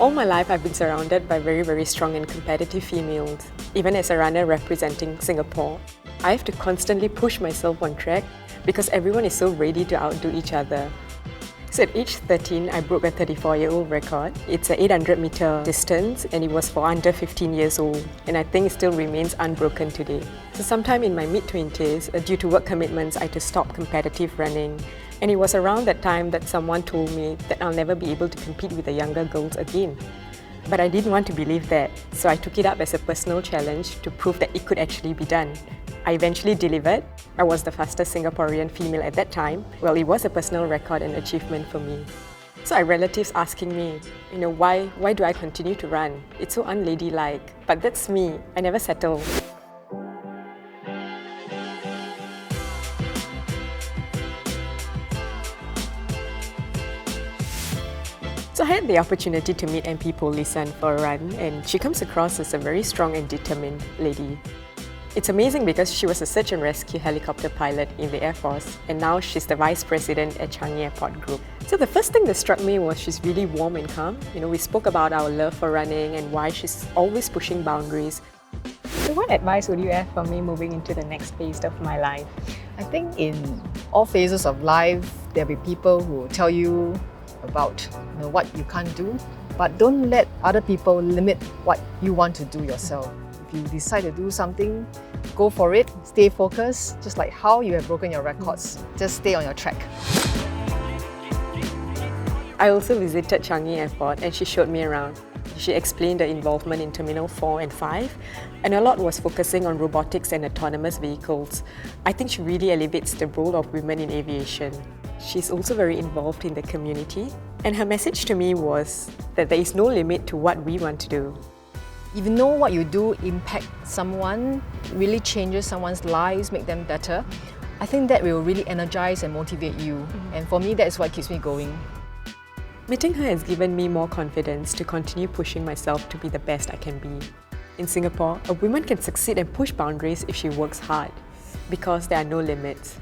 All my life, I've been surrounded by very strong and competitive females. Even as a runner representing Singapore, I have to constantly push myself on track because everyone is so ready to outdo each other. So at age 13, I broke a 34-year-old record. It's an 800-meter distance and it was for under 15 years old. And I think it still remains unbroken today. So sometime in my mid-20s, due to work commitments, I had to stop competitive running. And it was around that time that someone told me that I'll never be able to compete with the younger girls again. But I didn't want to believe that, so I took it up as a personal challenge to prove that it could actually be done. I eventually delivered. I was the fastest Singaporean female at that time. Well, it was a personal record and achievement for me. So I had relatives asking me, why do I continue to run? It's so unladylike. But that's me. I never settle. So I had the opportunity to meet MP Polisan for a run, and she comes across as a very strong and determined lady. It's amazing because she was a search and rescue helicopter pilot in the Air Force, and now she's the Vice President at Changi Airport Group. So the first thing that struck me was she's really warm and calm. We spoke about our love for running and why she's always pushing boundaries. So what advice would you have for me moving into the next phase of my life? I think in all phases of life, there'll be people who tell you about what you can't do, but don't let other people limit what you want to do yourself. If you decide to do something, go for it, stay focused, just like how you have broken your records. Just stay on your track. I also visited Changi Airport and she showed me around. She explained the involvement in Terminal 4 and 5, and a lot was focusing on robotics and autonomous vehicles. I think she really elevates the role of women in aviation. She's also very involved in the community, and her message to me was that there is no limit to what we want to do. If you know what you do impact someone, really changes someone's lives, make them better, I think that will really energize and motivate you. And for me, that is what keeps me going. Meeting her has given me more confidence to continue pushing myself to be the best I can be. In Singapore, a woman can succeed and push boundaries if she works hard, because there are no limits.